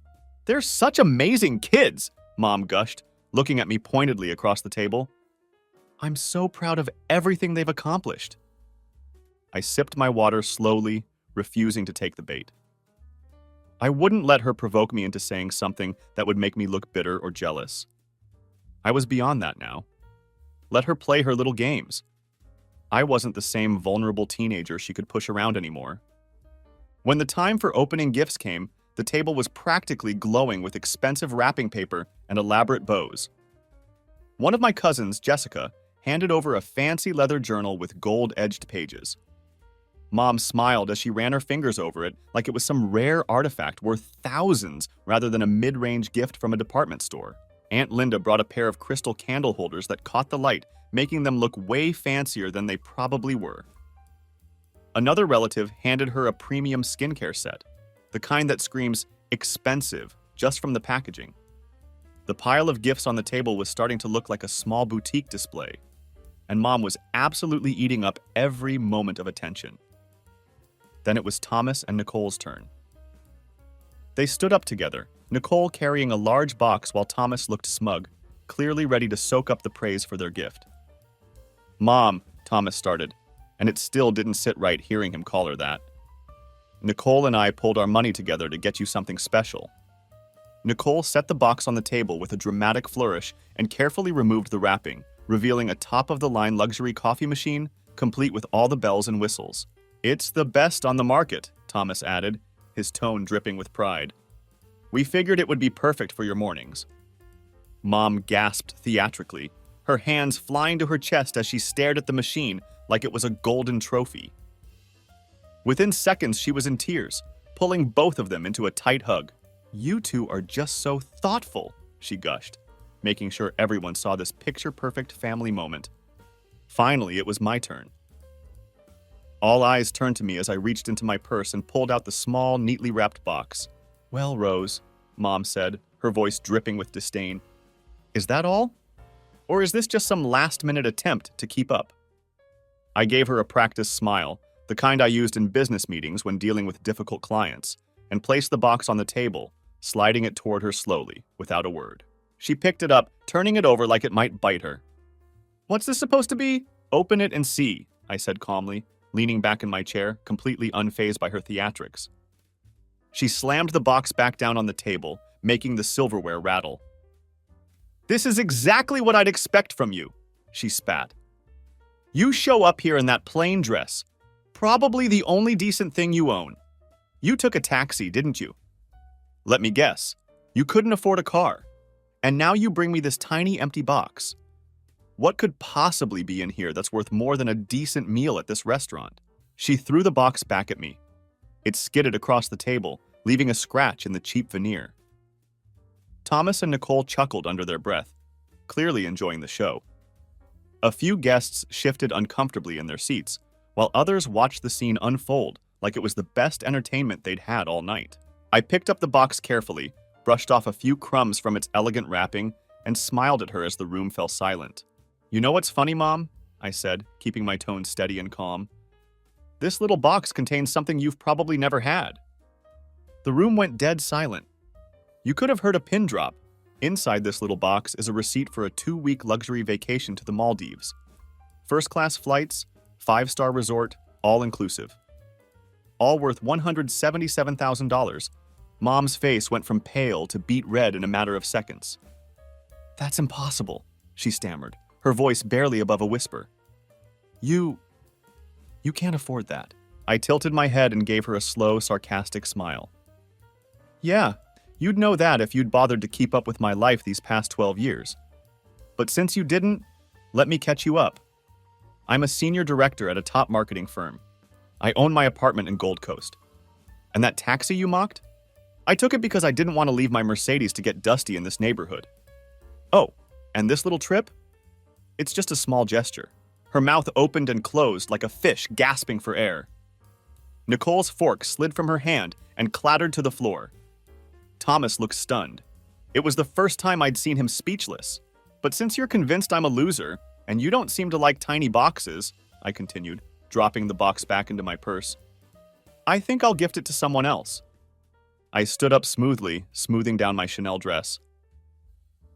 A: "They're such amazing kids," Mom gushed, looking at me pointedly across the table. "I'm so proud of everything they've accomplished." I sipped my water slowly, refusing to take the bait. I wouldn't let her provoke me into saying something that would make me look bitter or jealous. I was beyond that now. Let her play her little games. I wasn't the same vulnerable teenager she could push around anymore. When the time for opening gifts came, the table was practically glowing with expensive wrapping paper and elaborate bows. One of my cousins, Jessica, handed over a fancy leather journal with gold-edged pages. Mom smiled as she ran her fingers over it like it was some rare artifact worth thousands rather than a mid-range gift from a department store. Aunt Linda brought a pair of crystal candle holders that caught the light, making them look way fancier than they probably were. Another relative handed her a premium skincare set, the kind that screams expensive just from the packaging. The pile of gifts on the table was starting to look like a small boutique display, and Mom was absolutely eating up every moment of attention. Then it was Thomas and Nicole's turn. They stood up together, Nicole carrying a large box while Thomas looked smug, clearly ready to soak up the praise for their gift. "Mom," Thomas started, and it still didn't sit right hearing him call her that. "Nicole and I pulled our money together to get you something special." Nicole set the box on the table with a dramatic flourish and carefully removed the wrapping, revealing a top-of-the-line luxury coffee machine, complete with all the bells and whistles. "It's the best on the market," Thomas added, his tone dripping with pride. "We figured it would be perfect for your mornings." Mom gasped theatrically, her hands flying to her chest as she stared at the machine like it was a golden trophy. Within seconds, she was in tears, pulling both of them into a tight hug. "You two are just so thoughtful," she gushed, making sure everyone saw this picture-perfect family moment. Finally, it was my turn. All eyes turned to me as I reached into my purse and pulled out the small, neatly wrapped box. Well, Rose, Mom said, her voice dripping with disdain, is that all? Or is this just some last-minute attempt to keep up? I gave her a practiced smile, the kind I used in business meetings when dealing with difficult clients, and placed the box on the table, sliding it toward her slowly, without a word. She picked it up, turning it over like it might bite her. What's this supposed to be? Open it and see, I said calmly, leaning back in my chair, completely unfazed by her theatrics. She slammed the box back down on the table, making the silverware rattle. This is exactly what I'd expect from you, she spat. You show up here in that plain dress, probably the only decent thing you own. You took a taxi, didn't you? Let me guess, you couldn't afford a car. And now you bring me this tiny empty box. What could possibly be in here that's worth more than a decent meal at this restaurant? She threw the box back at me. It skidded across the table, leaving a scratch in the cheap veneer. Thomas and Nicole chuckled under their breath, clearly enjoying the show. A few guests shifted uncomfortably in their seats, while others watched the scene unfold like it was the best entertainment they'd had all night. I picked up the box carefully, brushed off a few crumbs from its elegant wrapping, and smiled at her as the room fell silent. You know what's funny, Mom? I said, keeping my tone steady and calm. This little box contains something you've probably never had. The room went dead silent. You could have heard a pin drop. Inside this little box is a receipt for a 2-week luxury vacation to the Maldives. First-class flights, 5-star resort, all inclusive. All worth $177,000. Mom's face went from pale to beet red in a matter of seconds. That's impossible, she stammered, her voice barely above a whisper. You can't afford that. I tilted my head and gave her a slow, sarcastic smile. Yeah, you'd know that if you'd bothered to keep up with my life these past 12 years. But since you didn't, let me catch you up. I'm a senior director at a top marketing firm. I own my apartment in Gold Coast. And that taxi you mocked? I took it because I didn't want to leave my Mercedes to get dusty in this neighborhood. Oh, and this little trip? It's just a small gesture. Her mouth opened and closed like a fish gasping for air. Nicole's fork slid from her hand and clattered to the floor. Thomas looked stunned. It was the first time I'd seen him speechless. But since you're convinced I'm a loser, and you don't seem to like tiny boxes, I continued, dropping the box back into my purse, I think I'll gift it to someone else. I stood up smoothly, smoothing down my Chanel dress.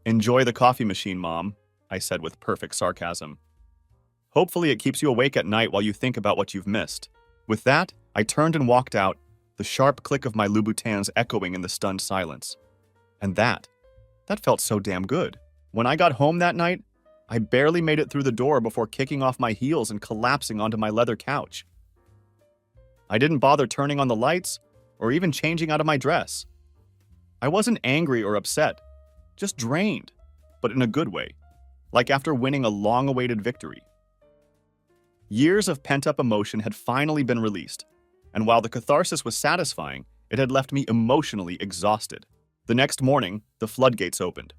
A: Enjoy the coffee machine, Mom, I said with perfect sarcasm. Hopefully it keeps you awake at night while you think about what you've missed. With that, I turned and walked out, the sharp click of my Louboutins echoing in the stunned silence. And that felt so damn good. When I got home that night, I barely made it through the door before kicking off my heels and collapsing onto my leather couch. I didn't bother turning on the lights or even changing out of my dress. I wasn't angry or upset, just drained, but in a good way, like after winning a long-awaited victory. Years of pent-up emotion had finally been released, and while the catharsis was satisfying, it had left me emotionally exhausted. The next morning, the floodgates opened.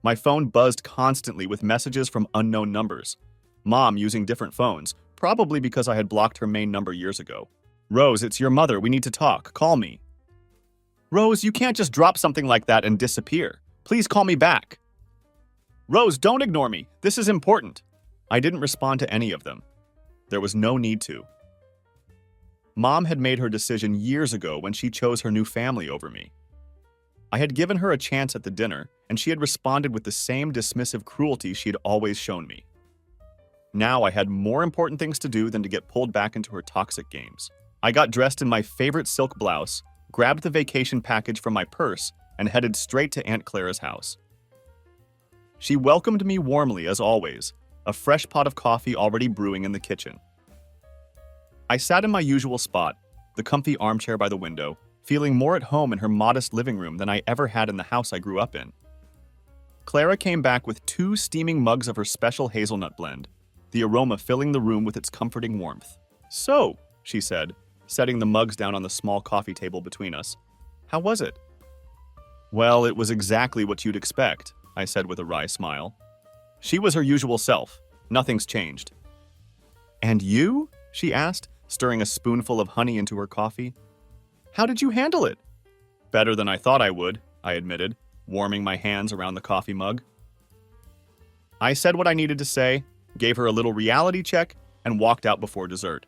A: My phone buzzed constantly with messages from unknown numbers. Mom using different phones, probably because I had blocked her main number years ago. Rose, it's your mother. We need to talk. Call me. Rose, you can't just drop something like that and disappear. Please call me back. Rose, don't ignore me. This is important. I didn't respond to any of them. There was no need to. Mom had made her decision years ago when she chose her new family over me. I had given her a chance at the dinner, and she had responded with the same dismissive cruelty she had always shown me. Now I had more important things to do than to get pulled back into her toxic games. I got dressed in my favorite silk blouse, grabbed the vacation package from my purse, and headed straight to Aunt Clara's house. She welcomed me warmly as always, a fresh pot of coffee already brewing in the kitchen. I sat in my usual spot, the comfy armchair by the window, feeling more at home in her modest living room than I ever had in the house I grew up in. Clara came back with 2 steaming mugs of her special hazelnut blend, the aroma filling the room with its comforting warmth. So, she said, setting the mugs down on the small coffee table between us, how was it? Well, it was exactly what you'd expect, I said with a wry smile. She was her usual self. Nothing's changed. And you? She asked, stirring a spoonful of honey into her coffee. How did you handle it? Better than I thought I would, I admitted, warming my hands around the coffee mug. I said what I needed to say, gave her a little reality check, and walked out before dessert.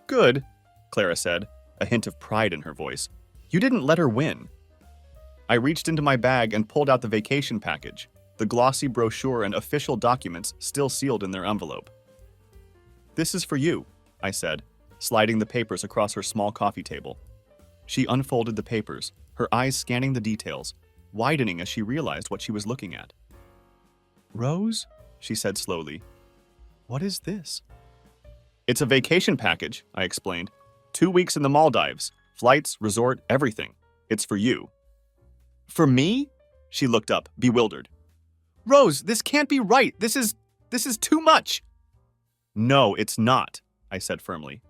A: Good, Clara said, a hint of pride in her voice. You didn't let her win. I reached into my bag and pulled out the vacation package, the glossy brochure and official documents still sealed in their envelope. This is for you, I said, sliding the papers across her small coffee table. She unfolded the papers, her eyes scanning the details, widening as she realized what she was looking at. Rose, she said slowly, what is this? It's a vacation package, I explained. 2 weeks in the Maldives, flights, resort, everything. It's for you. For me? She looked up, bewildered. Rose, this can't be right. This is too much. No, it's not, I said firmly.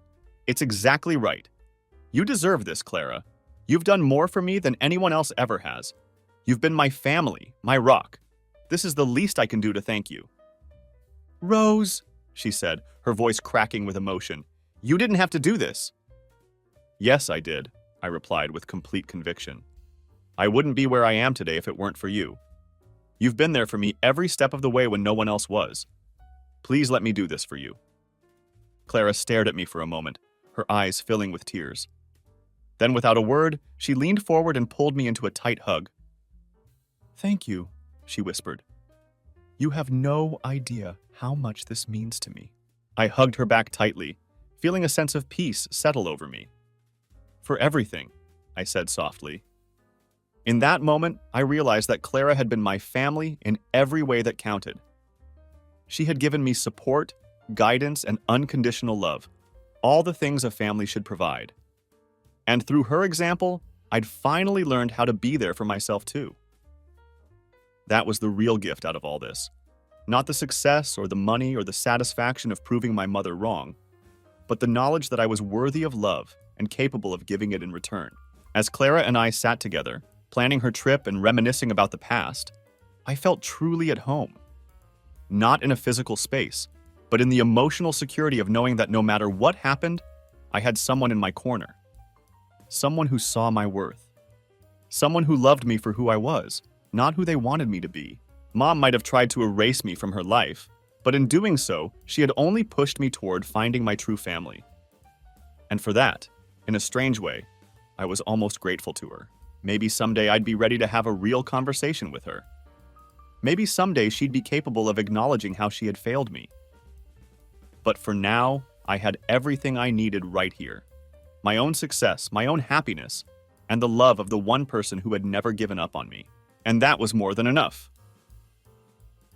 A: It's exactly right. You deserve this, Clara. You've done more for me than anyone else ever has. You've been my family, my rock. This is the least I can do to thank you. Rose, she said, her voice cracking with emotion. You didn't have to do this. Yes, I did, I replied with complete conviction. I wouldn't be where I am today if it weren't for you. You've been there for me every step of the way when no one else was. Please let me do this for you. Clara stared at me for a moment, her eyes filling with tears. Then, without a word, she leaned forward and pulled me into a tight hug. Thank you, she whispered. You have no idea how much this means to me. I hugged her back tightly, feeling a sense of peace settle over me. For everything, I said softly. In that moment, I realized that Clara had been my family in every way that counted. She had given me support, guidance, and unconditional love, all the things a family should provide. And through her example, I'd finally learned how to be there for myself too. That was the real gift out of all this. Not the success or the money or the satisfaction of proving my mother wrong, but the knowledge that I was worthy of love and capable of giving it in return. As Clara and I sat together, planning her trip and reminiscing about the past, I felt truly at home. Not in a physical space, but in the emotional security of knowing that no matter what happened, I had someone in my corner. Someone who saw my worth. Someone who loved me for who I was, not who they wanted me to be. Mom might have tried to erase me from her life, but in doing so, she had only pushed me toward finding my true family. And for that, in a strange way, I was almost grateful to her. Maybe someday I'd be ready to have a real conversation with her. Maybe someday she'd be capable of acknowledging how she had failed me. But for now, I had everything I needed right here. My own success, my own happiness, and the love of the one person who had never given up on me. And that was more than enough.